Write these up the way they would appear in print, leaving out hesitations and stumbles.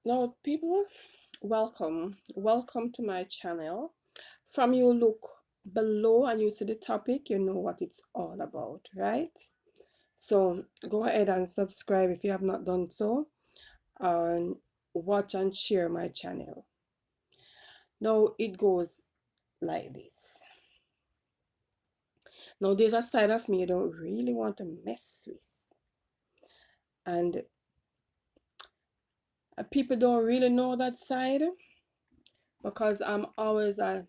Now, people, welcome to my channel. From you look below and you see the topic, you know what it's all about, right? So go ahead and subscribe if you have not done so, and watch and share my channel. Now it goes like this. Now there's a side of me you don't really want to mess with, and people don't really know that side because I'm always a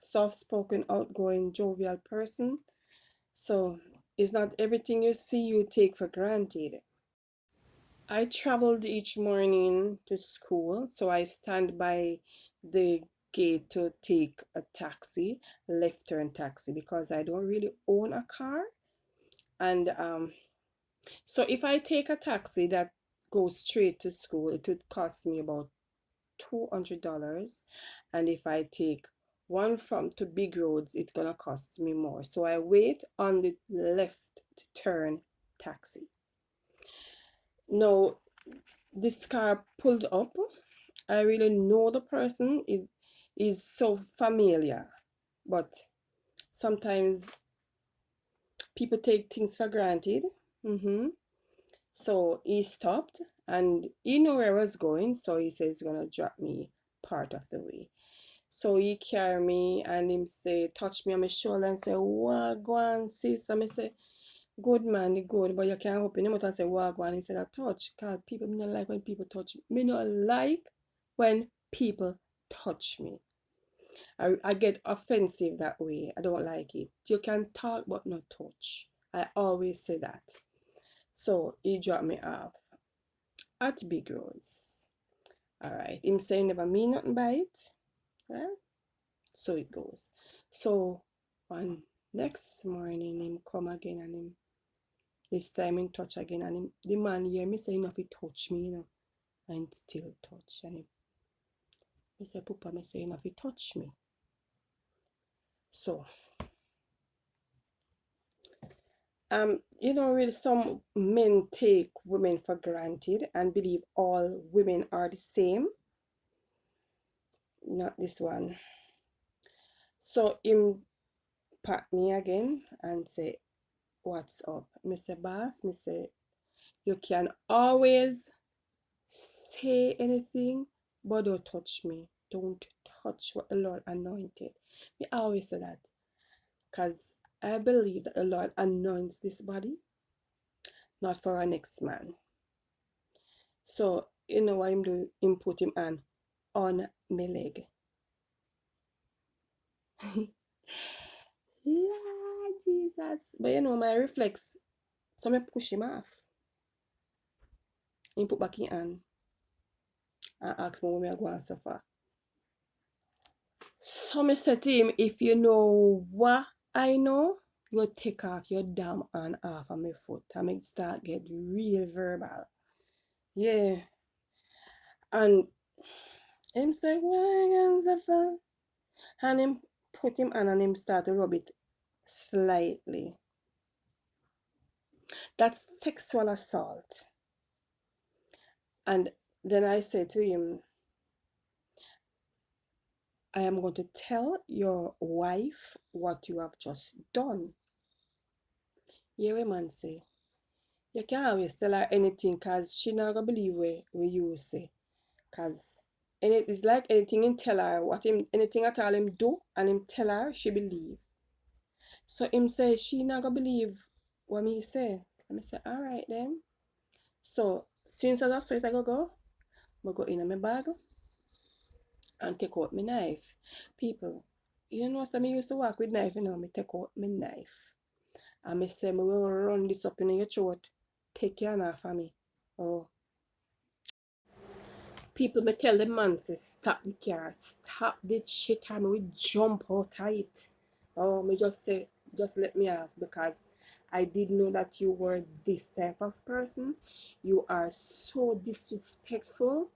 soft-spoken, outgoing, jovial person. So it's not everything you see you take for granted. I traveled each morning to school, so I stand by the gate to take a taxi, left turn taxi, because I don't really own a car. And so if I take a taxi that goes straight to school, it would cost me about $200. And if I take one from to big roads, it's gonna cost me more. So I wait on the left to turn taxi. Now this car pulled up. I really know the person. It is so familiar, but sometimes people take things for granted. So he stopped and he knew where I was going, so he says he's gonna drop me part of the way. So he carry me and him say, touch me on my shoulder and say, Wagwan, sis. And I say, good man, the good, but you can't open him out and say, Wagwan instead of touch. Because people me not like when people touch me. Me not like when people touch me. I get offensive that way. I don't like it. You can talk but not touch. I always say that. So he dropped me off at Big Rose. Alright. Him say never mean nothing by it. Well, so it goes. So on next morning him come again and him this time in touch again and him, the man hear me saying if he touch me, and still touch. And him me say, Papa, me saying if he touch me. So really some men take women for granted and believe all women are the same. Not this one. So him pat me again and say, what's up? Me say, boss, me say, you can always say anything, but don't touch me. Don't touch what the Lord anointed. Me always say that. Because I believe that the Lord anoints this body, not for our next man. So, you know what him do? Him put him on my leg. Yeah, Jesus. But you know, my reflex, so I push him off. He put back in hand and ask me what me I go and suffer. So I said to him, if you know what I know, you take off your damn hand off of my foot. I make start get real verbal. Yeah. And him say, why suffer? And him put him on and him start to rub it slightly. That's sexual assault. And then I said to him, I am going to tell your wife what you have just done. Yeah, man say, you can't always tell her anything because she not going to believe what you say. Because it's like anything him tell her, anything at all him do, and him tell her, she believe. So him say, she not going to believe what me say. And I say, all right then. So, since I saw it, I go in my bag and take out my knife. People, you know, some used to walk with knife, me take out my knife. And me say, me will run this up in your throat. Take your knife for me. Oh. People, me tell the man, say, stop the car, stop the shit, and me will jump out of it. Oh, me just say, just let me off because I did know that you were this type of person. You are so disrespectful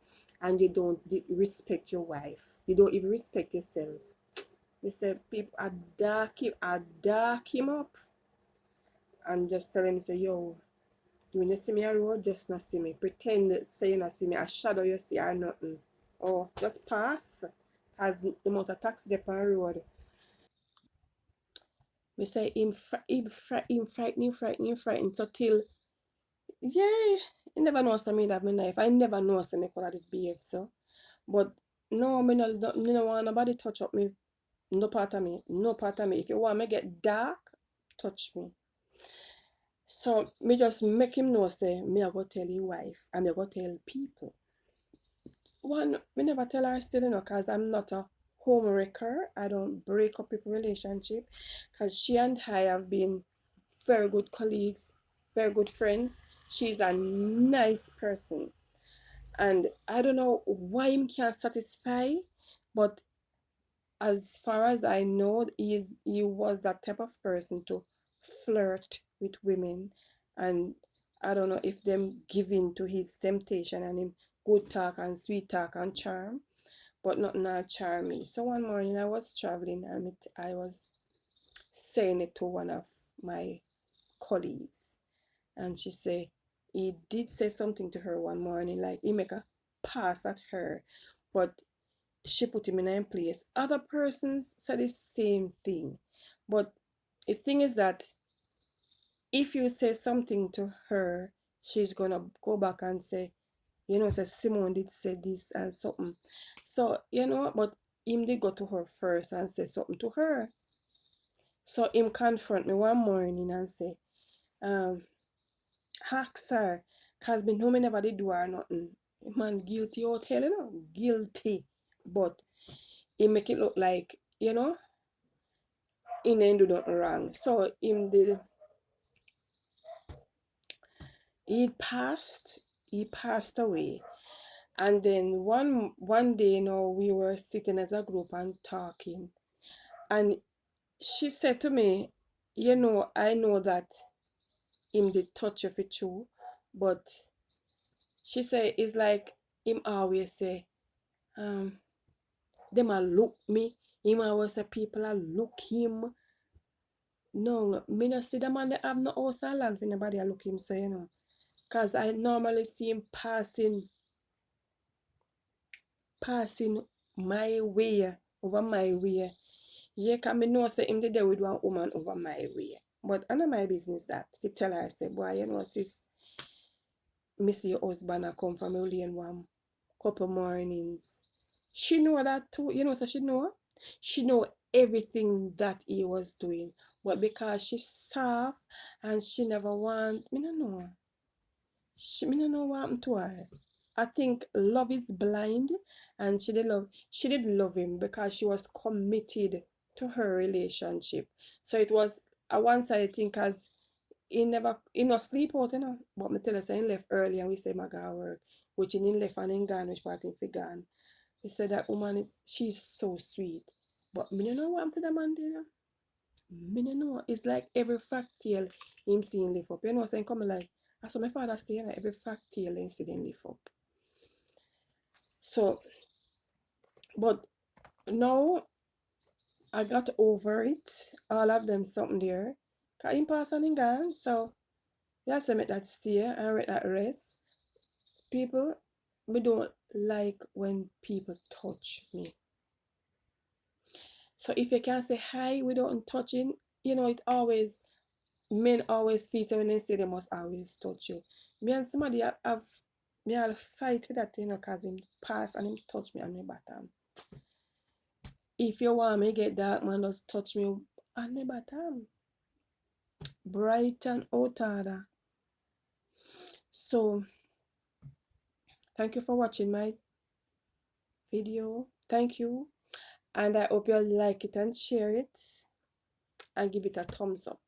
and you don't respect your wife. You don't even respect yourself. Me say, people, I dark him up and just tell him, say, yo, When you see me on the road, just not see me. Pretend say you not see me. A shadow you see or nothing. Oh, just pass. As the amount of taxi there on the road. We say him frightened. So till, yeah, he never know me that my knife. I never know me could have behave so. But no, me no want nobody touch up me. No part of me. No part of me. If you want me get dark, touch me. So me just make him know say me I go tell his wife and me I go tell people. One, me never tell her still, cause I'm not a homewrecker. I don't break up people relationship, cause she and I have been very good colleagues, very good friends. She's a nice person, and I don't know why him can't satisfy, but as far as I know, he was that type of person to flirt with women, and I don't know if them give in to his temptation and him good talk and sweet talk and charm, but nothing not charm me. So one morning I was traveling and I was saying it to one of my colleagues, and she said he did say something to her one morning, like he make a pass at her, but she put him in a place. Other persons said the same thing. But the thing is that if you say something to her, she's gonna go back and say, say Simone did say this and something. So, but him did go to her first and say something to her. So him confront me one morning and say, ask her, cause me know me never did do her nothing. Man guilty out hell, guilty. But he make it look like, he didn't do nothing wrong. So he passed, he passed away. And then one day, we were sitting as a group and talking. And she said to me, I know that him did touch you for true, but she said it's like him always say, them a look me. Him always say people a look him. No, me no see the man they have no house or land for nobody a look him so cause I normally see him passing my way over my way. Yeah, can me know say him there with one woman over my way. But I know my business that. If you tell her, say, boy, sis, me see your husband a come from me in one couple mornings. She know that too. So she know. She know everything that he was doing. But because she's soft and she never want, me no know. Me no know what happened to her. I think love is blind, and she did love him because she was committed to her relationship. So it was a one side thing, cause he no sleep out, But me tell us he left early and we say my God work, which he left and he gone, which part he gone. He said that woman she's so sweet. But me no know what happened to the man there. Me no know. It's like every fractal him seeing lift up. Saying come like, I saw my father stay like every fractal incident lift up. So, but now I got over it. All of them something there. Cause him pass and him gone. So that's make that stay and let that rest. People, me don't like when people touch me. So if you can't say hi without touching, it always, men always feel so when they say they must always touch you. Me and somebody have me I'll fight with that, cause him pass and him touch me on my bottom. If you want me get dark, man, just touch me on my bottom. Bright and out order. So thank you for watching my video. Thank you. And I hope you like it and share it and give it a thumbs up.